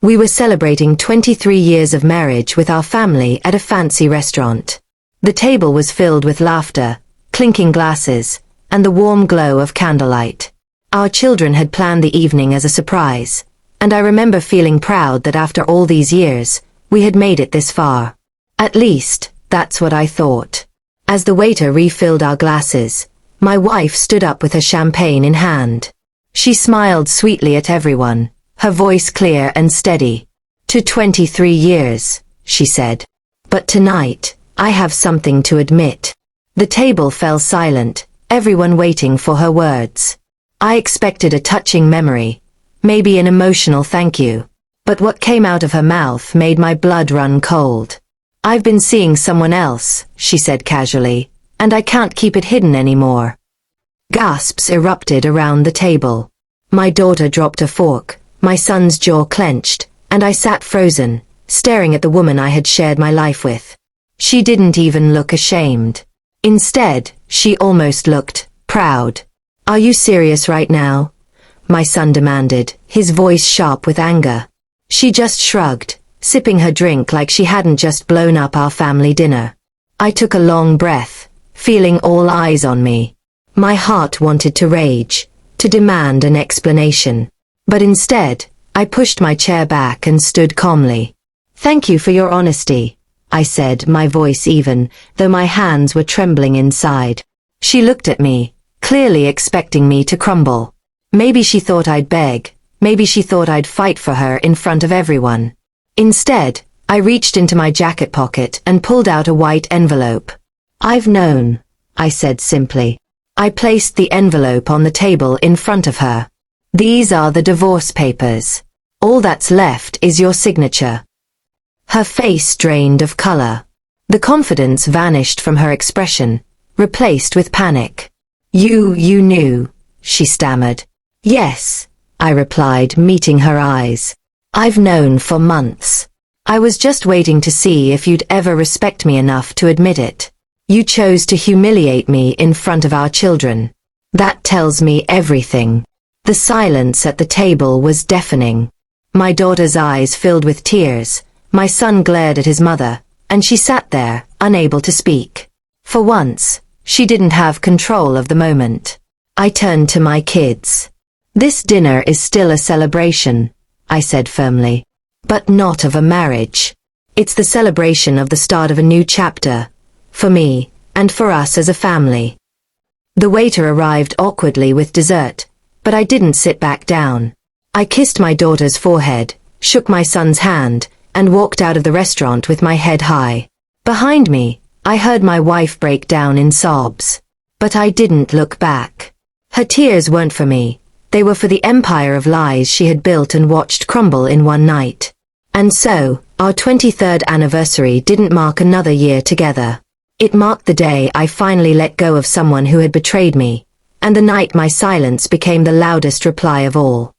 We were celebrating 23 years of marriage with our family at a fancy restaurant. The table was filled with laughter, clinking glasses, and the warm glow of candlelight. Our children had planned the evening as a surprise, and I remember feeling proud that after all these years, we had made it this far. At least, that's what I thought. As the waiter refilled our glasses, my wife stood up with her champagne in hand. She smiled sweetly at everyone, her voice clear and steady. "To 23 years," she said. "But tonight, I have something to admit." The table fell silent, everyone waiting for her words. I expected a touching memory, maybe an emotional thank you. But what came out of her mouth made my blood run cold. "I've been seeing someone else," she said casually, "and I can't keep it hidden anymore." Gasps erupted around the table. My daughter dropped a fork, my son's jaw clenched, and I sat frozen, staring at the woman I had shared my life with. She didn't even look ashamed. Instead, she almost looked proud. "Are you serious right now?" my son demanded, his voice sharp with anger. She just shrugged, sipping her drink like she hadn't just blown up our family dinner. I took a long breath, feeling all eyes on me. My heart wanted to rage, to demand an explanation. But instead, I pushed my chair back and stood calmly. "Thank you for your honesty," I said, my voice even, though my hands were trembling inside. She looked at me, clearly expecting me to crumble. Maybe she thought I'd beg, maybe she thought I'd fight for her in front of everyone. Instead, I reached into my jacket pocket and pulled out a white envelope. "I've known," I said simply. I placed the envelope on the table in front of her. "These are the divorce papers. All that's left is your signature." Her face drained of color. The confidence vanished from her expression, replaced with panic. You knew," she stammered. "Yes," I replied, meeting her eyes. "I've known for months. I was just waiting to see if you'd ever respect me enough to admit it. You chose to humiliate me in front of our children. That tells me everything." The silence at the table was deafening. My daughter's eyes filled with tears, my son glared at his mother, and she sat there, unable to speak. For once, she didn't have control of the moment. I turned to my kids. "This dinner is still a celebration," I said firmly. "But not of a marriage. It's the celebration of the start of a new chapter, for me, and for us as a family." The waiter arrived awkwardly with dessert, but I didn't sit back down. I kissed my daughter's forehead, shook my son's hand, and walked out of the restaurant with my head high. Behind me, I heard my wife break down in sobs. But I didn't look back. Her tears weren't for me. They were for the empire of lies she had built and watched crumble in one night. And so, our 23rd anniversary didn't mark another year together. It marked the day I finally let go of someone who had betrayed me, and the night my silence became the loudest reply of all.